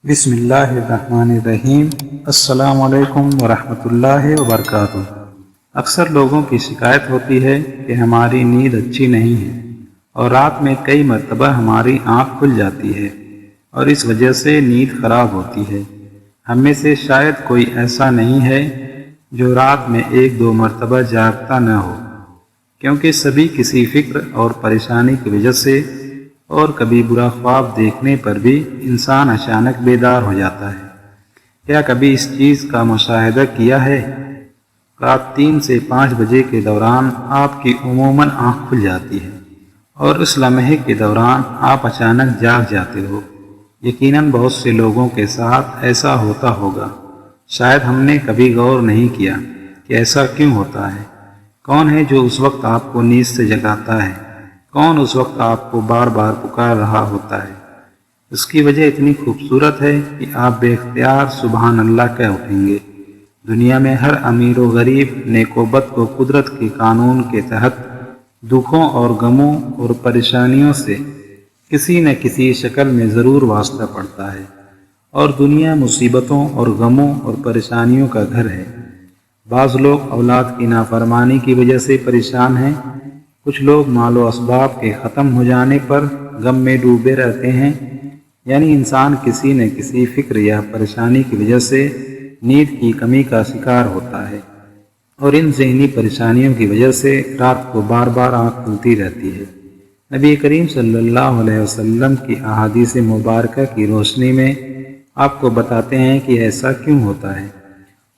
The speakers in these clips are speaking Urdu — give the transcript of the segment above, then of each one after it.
بسم اللہ الرحمن الرحیم۔ السلام علیکم ورحمۃ اللہ وبرکاتہ۔ اکثر لوگوں کی شکایت ہوتی ہے کہ ہماری نیند اچھی نہیں ہے اور رات میں کئی مرتبہ ہماری آنکھ کھل جاتی ہے اور اس وجہ سے نیند خراب ہوتی ہے۔ ہم میں سے شاید کوئی ایسا نہیں ہے جو رات میں 1-2 مرتبہ جاگتا نہ ہو، کیونکہ سبھی کسی فکر اور پریشانی کی وجہ سے اور کبھی برا خواب دیکھنے پر بھی انسان اچانک بیدار ہو جاتا ہے۔ کیا کبھی اس چیز کا مشاہدہ کیا ہے؟ رات 3 سے 5 بجے کے دوران آپ کی عموماً آنکھ کھل جاتی ہے اور اس لمحے کے دوران آپ اچانک جاگ جاتے ہو۔ یقیناً بہت سے لوگوں کے ساتھ ایسا ہوتا ہوگا۔ شاید ہم نے کبھی غور نہیں کیا کہ ایسا کیوں ہوتا ہے۔ کون ہے جو اس وقت آپ کو نیند سے جگاتا ہے؟ کون اس وقت آپ کو بار بار پکار رہا ہوتا ہے؟ اس کی وجہ اتنی خوبصورت ہے کہ آپ بے اختیار سبحان اللہ کہہ اٹھیں گے۔ دنیا میں ہر امیر و غریب، نیک و بد کو قدرت کے قانون کے تحت دکھوں اور غموں اور پریشانیوں سے کسی نہ کسی شکل میں ضرور واسطہ پڑتا ہے، اور دنیا مصیبتوں اور غموں اور پریشانیوں کا گھر ہے۔ بعض لوگ اولاد کی نافرمانی کی وجہ سے پریشان ہیں، کچھ لوگ مال و اسباب کے ختم ہو جانے پر غم میں ڈوبے رہتے ہیں۔ یعنی انسان کسی نہ کسی فکر یا پریشانی کی وجہ سے نیند کی کمی کا شکار ہوتا ہے، اور ان ذہنی پریشانیوں کی وجہ سے رات کو بار بار آنکھ کھلتی رہتی ہے۔ نبی کریم صلی اللہ علیہ وسلم کی احادیث مبارکہ کی روشنی میں آپ کو بتاتے ہیں کہ ایسا کیوں ہوتا ہے،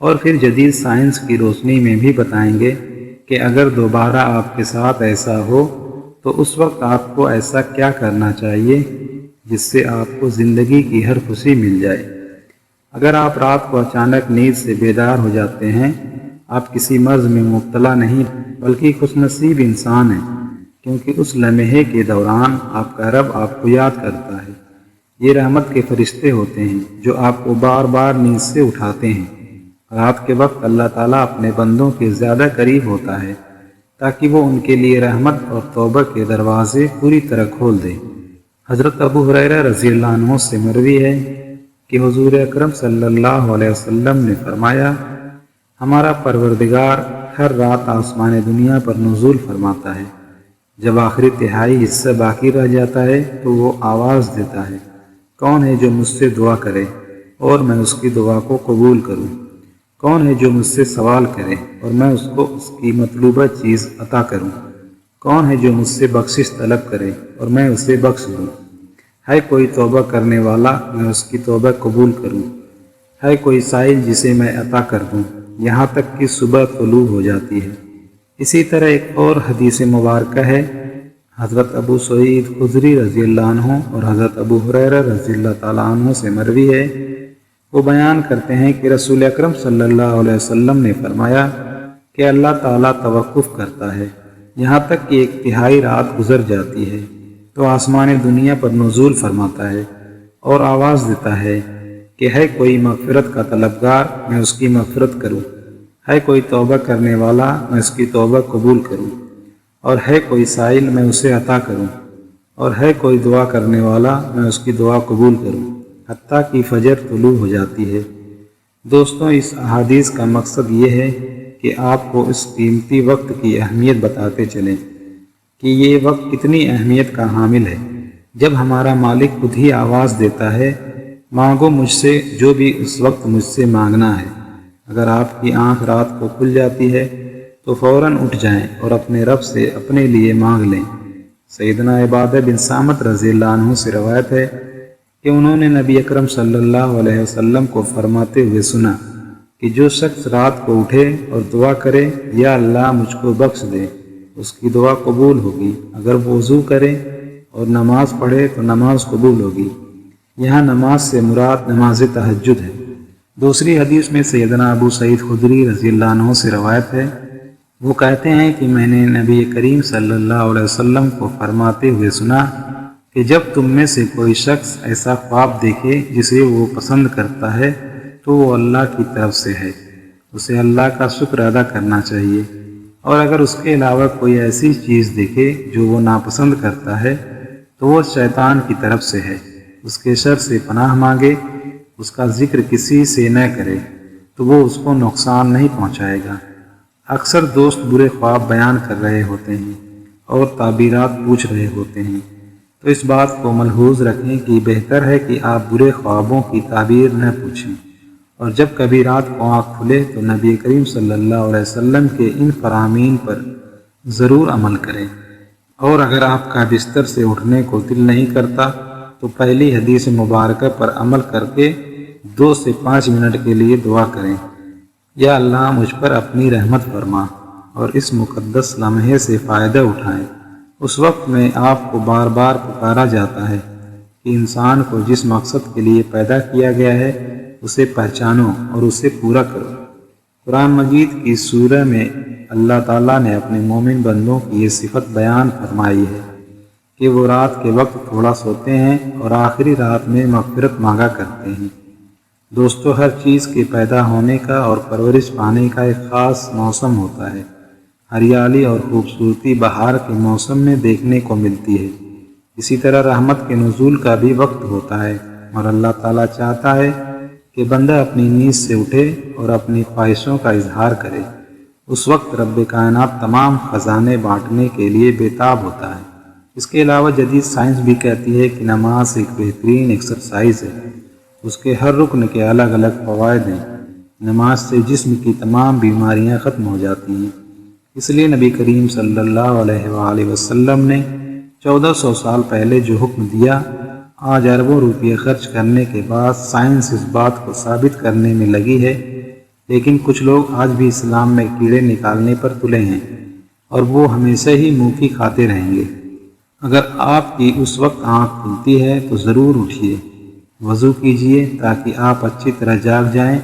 اور پھر جدید سائنس کی روشنی میں بھی بتائیں گے کہ اگر دوبارہ آپ کے ساتھ ایسا ہو تو اس وقت آپ کو ایسا کیا کرنا چاہیے جس سے آپ کو زندگی کی ہر خوشی مل جائے۔ اگر آپ رات کو اچانک نیند سے بیدار ہو جاتے ہیں، آپ کسی مرض میں مبتلا نہیں بلکہ خوش نصیب انسان ہیں، کیونکہ اس لمحے کے دوران آپ کا رب آپ کو یاد کرتا ہے۔ یہ رحمت کے فرشتے ہوتے ہیں جو آپ کو بار بار نیند سے اٹھاتے ہیں۔ رات کے وقت اللہ تعالیٰ اپنے بندوں کے زیادہ قریب ہوتا ہے تاکہ وہ ان کے لیے رحمت اور توبہ کے دروازے پوری طرح کھول دے۔ حضرت ابو ہریرہ رضی اللہ عنہ سے مروی ہے کہ حضور اکرم صلی اللہ علیہ وسلم نے فرمایا، ہمارا پروردگار ہر رات آسمان دنیا پر نزول فرماتا ہے۔ جب آخری تہائی حصہ باقی رہ جاتا ہے تو وہ آواز دیتا ہے، کون ہے جو مجھ سے دعا کرے اور میں اس کی دعا کو قبول کروں؟ کون ہے جو مجھ سے سوال کرے اور میں اس کو اس کی مطلوبہ چیز عطا کروں؟ کون ہے جو مجھ سے بخشش طلب کرے اور میں اسے بخش دوں؟ ہے کوئی توبہ کرنے والا، میں اس کی توبہ قبول کروں؟ ہے کوئی سائل جسے میں عطا کر دوں، یہاں تک کہ صبح طلوع ہو جاتی ہے۔ اسی طرح ایک اور حدیث مبارکہ ہے، حضرت ابو سعید خدری رضی اللہ عنہ اور حضرت ابو ہریرہ رضی اللہ تعالیٰ عنہ سے مروی ہے۔ وہ بیان کرتے ہیں کہ رسول اکرم صلی اللہ علیہ وسلم نے فرمایا کہ اللہ تعالیٰ توقف کرتا ہے یہاں تک کہ 1/3 رات گزر جاتی ہے، تو آسمان دنیا پر نزول فرماتا ہے اور آواز دیتا ہے کہ ہے کوئی مغفرت کا طلبگار، میں اس کی مغفرت کروں؟ ہے کوئی توبہ کرنے والا، میں اس کی توبہ قبول کروں؟ اور ہے کوئی سائل، میں اسے عطا کروں؟ اور ہے کوئی دعا کرنے والا، میں اس کی دعا قبول کروں، حتیٰ کہ فجر طلوع ہو جاتی ہے۔ دوستوں، اس احادیث کا مقصد یہ ہے کہ آپ کو اس قیمتی وقت کی اہمیت بتاتے چلیں کہ یہ وقت کتنی اہمیت کا حامل ہے۔ جب ہمارا مالک خود ہی آواز دیتا ہے، مانگو مجھ سے جو بھی اس وقت مجھ سے مانگنا ہے۔ اگر آپ کی آنکھ رات کو کھل جاتی ہے تو فوراً اٹھ جائیں اور اپنے رب سے اپنے لیے مانگ لیں۔ سیدنا عبادہ بن صامت رضی اللہ عنہ سے روایت ہے کہ انہوں نے نبی اکرم صلی اللہ علیہ وسلم کو فرماتے ہوئے سنا کہ جو شخص رات کو اٹھے اور دعا کرے، یا اللہ مجھ کو بخش دے، اس کی دعا قبول ہوگی۔ اگر وہ وضو کرے اور نماز پڑھے تو نماز قبول ہوگی۔ یہاں نماز سے مراد نماز تہجد ہے۔ دوسری حدیث میں سیدنا ابو سعید خدری رضی اللہ عنہ سے روایت ہے، وہ کہتے ہیں کہ میں نے نبی کریم صلی اللہ علیہ وسلم کو فرماتے ہوئے سنا کہ جب تم میں سے کوئی شخص ایسا خواب دیکھے جسے وہ پسند کرتا ہے تو وہ اللہ کی طرف سے ہے، اسے اللہ کا شکر ادا کرنا چاہیے، اور اگر اس کے علاوہ کوئی ایسی چیز دیکھے جو وہ ناپسند کرتا ہے تو وہ شیطان کی طرف سے ہے، اس کے شر سے پناہ مانگے اس کا ذکر کسی سے نہ کرے تو وہ اس کو نقصان نہیں پہنچائے گا۔ اکثر دوست برے خواب بیان کر رہے ہوتے ہیں اور تعبیرات پوچھ رہے ہوتے ہیں، تو اس بات کو ملحوظ رکھیں کہ بہتر ہے کہ آپ برے خوابوں کی تعبیر نہ پوچھیں، اور جب کبھی رات کو آنکھ کھلے تو نبی کریم صلی اللہ علیہ وسلم کے ان فرامین پر ضرور عمل کریں۔ اور اگر آپ کا بستر سے اٹھنے کو دل نہیں کرتا تو پہلی حدیث مبارکہ پر عمل کر کے 2 سے 5 منٹ کے لیے دعا کریں، یا اللہ مجھ پر اپنی رحمت فرما، اور اس مقدس لمحے سے فائدہ اٹھائیں۔ اس وقت میں آپ کو بار بار پکارا جاتا ہے کہ انسان کو جس مقصد کے لیے پیدا کیا گیا ہے اسے پہچانو اور اسے پورا کرو۔ قرآن مجید کی سورہ میں اللہ تعالیٰ نے اپنے مومن بندوں کی یہ صفت بیان فرمائی ہے کہ وہ رات کے وقت تھوڑا سوتے ہیں اور آخری رات میں مغفرت مانگا کرتے ہیں۔ دوستو، ہر چیز کے پیدا ہونے کا اور پرورش پانے کا ایک خاص موسم ہوتا ہے۔ ہریالی اور خوبصورتی بہار کے موسم میں دیکھنے کو ملتی ہے، اسی طرح رحمت کے نزول کا بھی وقت ہوتا ہے، اور اللہ تعالیٰ چاہتا ہے کہ بندہ اپنی نیند سے اٹھے اور اپنی خواہشوں کا اظہار کرے۔ اس وقت رب کائنات تمام خزانے بانٹنے کے لیے بےتاب ہوتا ہے۔ اس کے علاوہ جدید سائنس بھی کہتی ہے کہ نماز ایک بہترین ایکسرسائز ہے، اس کے ہر رکن کے الگ الگ فوائد ہیں۔ نماز سے جسم کی تمام بیماریاں ختم ہو جاتی ہیں، اس لیے نبی کریم صلی اللہ علیہ وآلہ وسلم نے 1400 سال پہلے جو حکم دیا، آج اربوں روپے خرچ کرنے کے بعد سائنس اس بات کو ثابت کرنے میں لگی ہے، لیکن کچھ لوگ آج بھی اسلام میں کیڑے نکالنے پر تلے ہیں، اور وہ ہمیشہ ہی منہ کی کھاتے رہیں گے۔ اگر آپ کی اس وقت آنکھ کھلتی ہے تو ضرور اٹھیے، وضو کیجیے تاکہ آپ اچھی طرح جاگ جائیں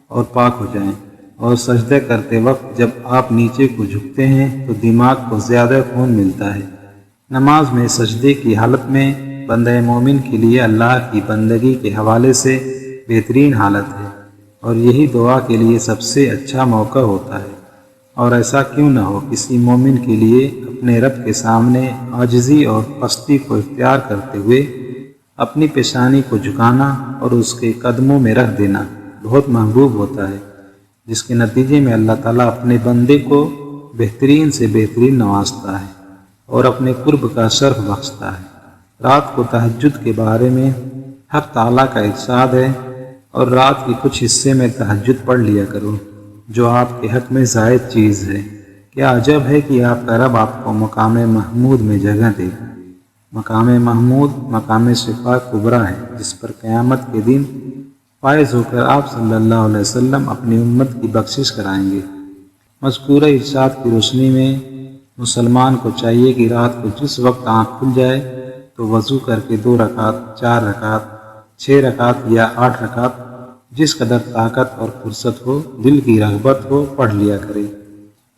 اور پاک ہو جائیں، اور سجدہ کرتے وقت جب آپ نیچے کو جھکتے ہیں تو دماغ کو زیادہ خون ملتا ہے۔ نماز میں سجدے کی حالت میں بندہ مومن کے لیے اللہ کی بندگی کے حوالے سے بہترین حالت ہے، اور یہی دعا کے لیے سب سے اچھا موقع ہوتا ہے۔ اور ایسا کیوں نہ ہو، کسی مومن کے لیے اپنے رب کے سامنے عاجزی اور پستی کو اختیار کرتے ہوئے اپنی پیشانی کو جھکانا اور اس کے قدموں میں رکھ دینا بہت محبوب ہوتا ہے، جس کے نتیجے میں اللہ تعالیٰ اپنے بندے کو بہترین سے بہترین نوازتا ہے اور اپنے قرب کا شرف بخشتا ہے۔ رات کو تہجد کے بارے میں حق تعالیٰ کا ارشاد ہے، اور رات کی کچھ حصے میں تہجد پڑھ لیا کرو، جو آپ کے حق میں زائد چیز ہے۔ کیا عجب ہے کہ آپ کا رب آپ کو مقام محمود میں جگہ دے۔ مقام محمود مقام شفاء کبریٰ ہے، جس پر قیامت کے دن فائز ہو کر آپ صلی اللہ علیہ وسلم اپنی امت کی بخشش کرائیں گے۔ مذکورہ ارشاد کی روشنی میں مسلمان کو چاہیے کہ رات کو جس وقت آنکھ کھل جائے تو وضو کر کے 2 رکعت، 4 رکعت، 6 رکعت یا 8 رکعت، جس قدر طاقت اور فرصت ہو، دل کی رغبت ہو، پڑھ لیا کرے۔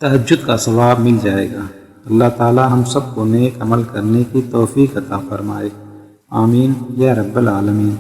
تہجد کا ثواب مل جائے گا۔ اللہ تعالی ہم سب کو نیک عمل کرنے کی توفیق عطا فرمائے، آمین یا رب العالمین۔